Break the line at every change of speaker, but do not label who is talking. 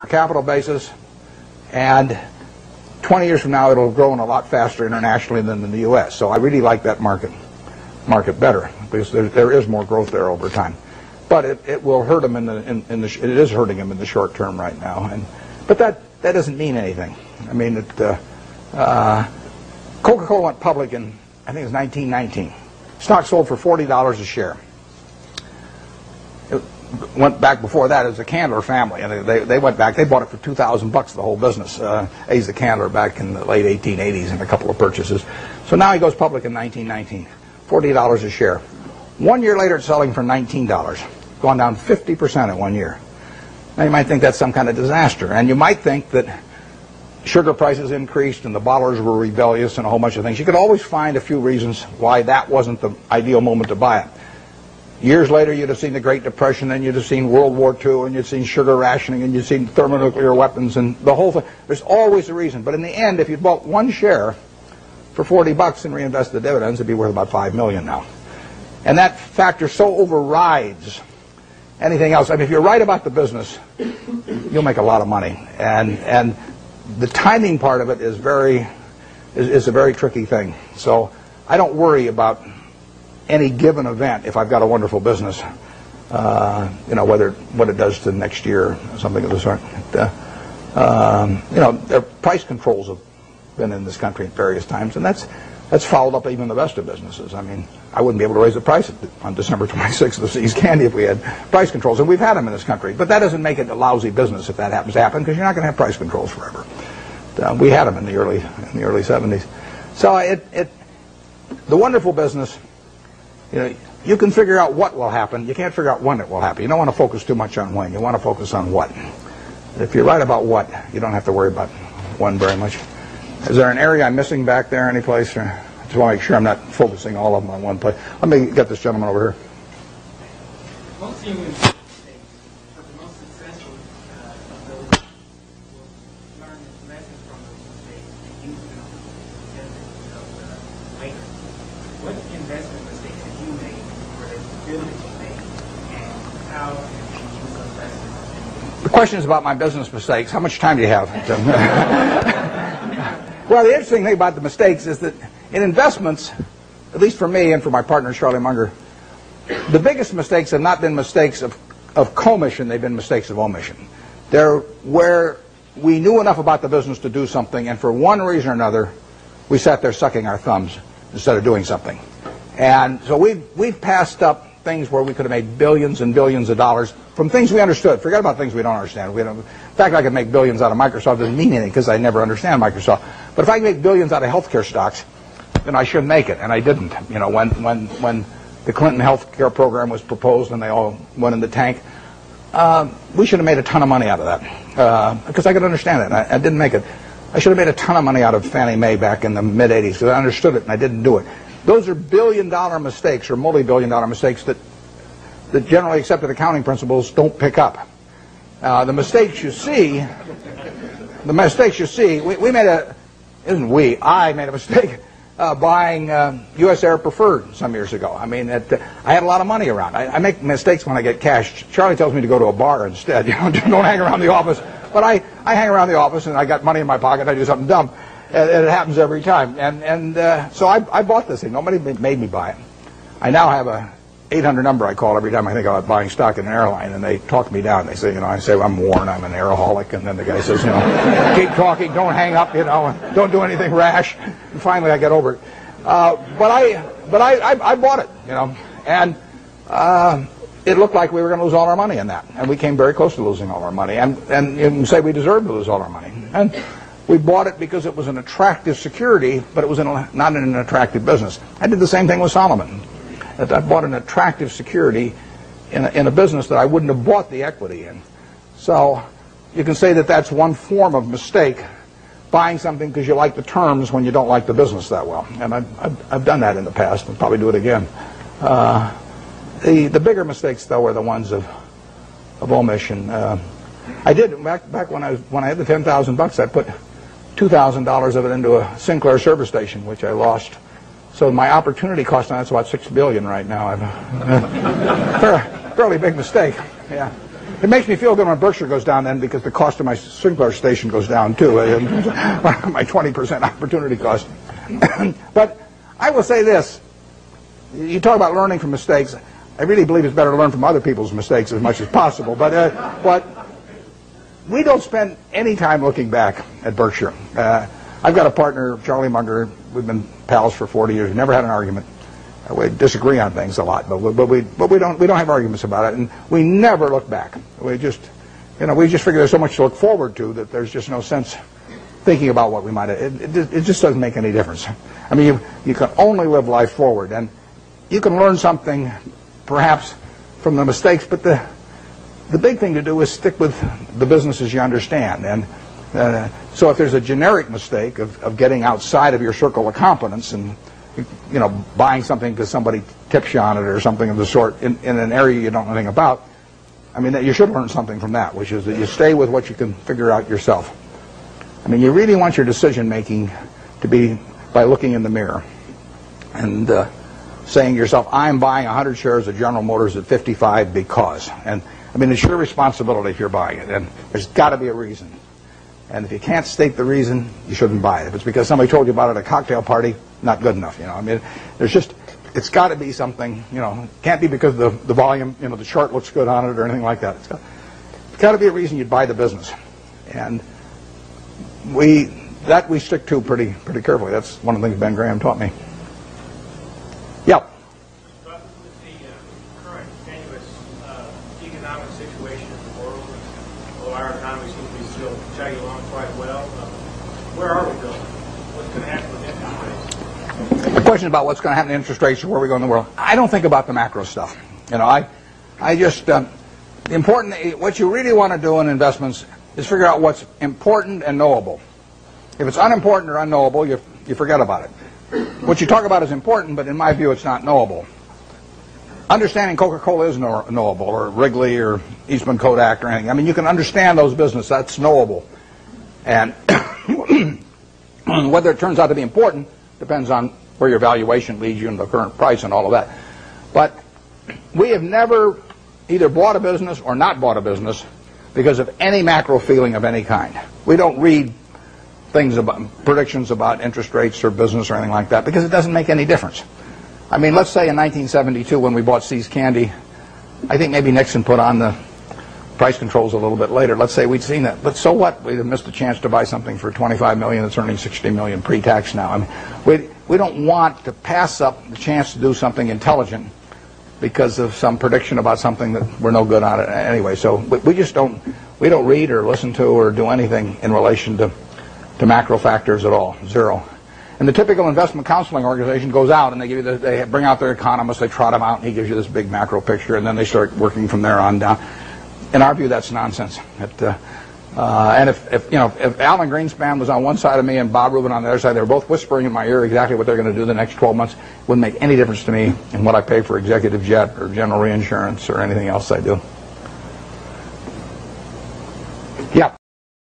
capital basis, and 20 years from now it'll grow a lot faster internationally than in the U.S. So I really like that market better because there is more growth there over time. But it will hurt them it is hurting them in the short term right now. But that doesn't mean anything. I mean, Coca-Cola went public in, I think it was 1919. Stock sold for $40 a share. It went back before that as a Candler family, and they went back. They bought it for $2,000, the whole business. Asa Candler back in the late 1880s in a couple of purchases. So now he goes public in 1919, $40 a share. 1 year later, it's selling for $19, gone down 50% in 1 year. Now you might think that's some kind of disaster, and you might think that sugar prices increased and the bottlers were rebellious and a whole bunch of things. You could always find a few reasons why that wasn't the ideal moment to buy it. Years later, you'd have seen the Great Depression, and you'd have seen World War II, and you'd seen sugar rationing, and you'd seen thermonuclear weapons, and the whole thing. There's always a reason. But in the end, if you bought one share for $40 and reinvested the dividends, it'd be worth about $5 million now. And that factor so overrides anything else. I mean, if you're right about the business, you'll make a lot of money. And the timing part of it is a very tricky thing. So I don't worry about any given event if I've got a wonderful business, what it does to next year or something of the sort. Their price controls have been in this country at various times, and that's followed up even the best of businesses. I mean, I wouldn't be able to raise the price on December 26th of See's Candy if we had price controls, and we've had them in this country. But that doesn't make it a lousy business if that happens to happen, because you're not going to have price controls forever. We had them in the early 70s. So the wonderful business. You can figure out what will happen. You can't figure out when it will happen. You don't want to focus too much on when. You want to focus on what. If you're right about what, you don't have to worry about when very much. Is there an area I'm missing back there any place? Or I just want to make sure I'm not focusing all of them on one place. Let me get this gentleman over here.
Most humans but the most successful of those will learn lessons from those mistakes and use them later. What investment mistakes have you made or that you feel that you made, and how can you use those lessons?
The question is about my business mistakes. How much time do you have? Well, the interesting thing about the mistakes is that in investments, at least for me and for my partner Charlie Munger, the biggest mistakes have not been mistakes of commission, they've been mistakes of omission. They're where we knew enough about the business to do something, and for one reason or another, we sat there sucking our thumbs instead of doing something. And so we've passed up things where we could have made billions and billions of dollars from things we understood. Forget about things we don't understand. In fact, I could make billions out of Microsoft. Doesn't mean anything because I never understand Microsoft. But if I can make billions out of healthcare stocks, then I shouldn't make it, and I didn't. When the Clinton healthcare program was proposed and they all went in the tank, we should have made a ton of money out of that because I could understand it. And I didn't make it. I should have made a ton of money out of Fannie Mae back in the mid-'80s because I understood it and I didn't do it. Those are billion-dollar mistakes or multi-billion-dollar mistakes that generally accepted accounting principles don't pick up. The mistakes you see, I made a mistake buying U.S. Air Preferred some years ago. I mean, I had a lot of money around. I make mistakes when I get cash. Charlie tells me to go to a bar instead. Don't hang around the office. But I hang around the office and I got money in my pocket. I do something dumb, and it happens every time. So I bought this thing. Nobody made me buy it. I now have a 800 number I call every time I think about buying stock in an airline, and they talk me down. They say, I say I'm Warren, I'm an airaholic, and then the guy says, keep talking, don't hang up, and don't do anything rash. And finally, I get over it. But I bought it, and it looked like we were going to lose all our money in that, and we came very close to losing all our money. And you can say we deserved to lose all our money, and we bought it because it was an attractive security, but it was not in an attractive business. I did the same thing with Solomon. I bought an attractive security in a business that I wouldn't have bought the equity in. So you can say that that's one form of mistake, buying something because you like the terms when you don't like the business that well. And I've done that in the past and probably do it again. The bigger mistakes, though, are the ones of omission. I did back when I had the $10,000. I put $2,000 of it into a Sinclair service station, which I lost. So my opportunity cost on that's about $6 billion right now. Fairly big mistake. Yeah. It makes me feel good when Berkshire goes down then, because the cost of my Sinclair station goes down too. My 20% opportunity cost. But I will say this. You talk about learning from mistakes. I really believe it's better to learn from other people's mistakes as much as possible. But we don't spend any time looking back at Berkshire. I've got a partner, Charlie Munger. We've been pals for 40 years. We've never had an argument. We disagree on things a lot, but we don't have arguments about it, and we never look back. We just figure there's so much to look forward to that there's just no sense thinking about what we might have. It just doesn't make any difference. I mean, you can only live life forward, and you can learn something perhaps from the mistakes, but the big thing to do is stick with the businesses you understand. And so if there's a generic mistake of getting outside of your circle of competence and buying something because somebody tips you on it or something of the sort in an area you don't know anything about, I mean, you should learn something from that, which is that you stay with what you can figure out yourself. I mean, you really want your decision making to be by looking in the mirror and saying to yourself, I'm buying 100 shares of General Motors at 55 because. And I mean, it's your responsibility if you're buying it, and there's got to be a reason. And if you can't state the reason, you shouldn't buy it. If it's because somebody told you about it at a cocktail party, not good enough. I mean, it's got to be something. It can't be because the volume, the chart looks good on it or anything like that. It's got to be a reason you'd buy the business, and we stick to pretty carefully. That's one of the things Ben Graham taught me. Yeah.
But with the current tenuous economic situation in the world, although our economy seems to be still chugging along quite well, where are we going? What's going to happen with interest rates?
The question about what's going to happen to interest rates or where we go in the world, I don't think about the macro stuff. I just what you really want to do in investments is figure out what's important and knowable. If it's unimportant or unknowable, you forget about it. What you talk about is important, but in my view, it's not knowable. Understanding Coca-Cola is knowable, or Wrigley, or Eastman Kodak, or anything. I mean, you can understand those businesses. That's knowable. And whether it turns out to be important depends on where your valuation leads you and the current price and all of that. But we have never either bought a business or not bought a business because of any macro feeling of any kind. We don't read things about predictions about interest rates or business or anything like that because it doesn't make any difference. I mean, let's say in 1972 when we bought See's Candy, I think maybe Nixon put on the price controls a little bit later. Let's say we'd seen that, but so what? We'd have missed a chance to buy something for $25 million that's earning $60 million pre-tax now. I mean, we don't want to pass up the chance to do something intelligent because of some prediction about something that we're no good on it anyway. So we just don't read or listen to or do anything in relation to macro factors at all, zero. And the typical investment counseling organization goes out and they bring out their economists, they trot him out, and he gives you this big macro picture, and then they start working from there on down. In our view, that's nonsense. And if Alan Greenspan was on one side of me and Bob Rubin on the other side, they were both whispering in my ear exactly what they're going to do the next 12 months, it wouldn't make any difference to me in what I pay for executive jet or general reinsurance or anything else I do.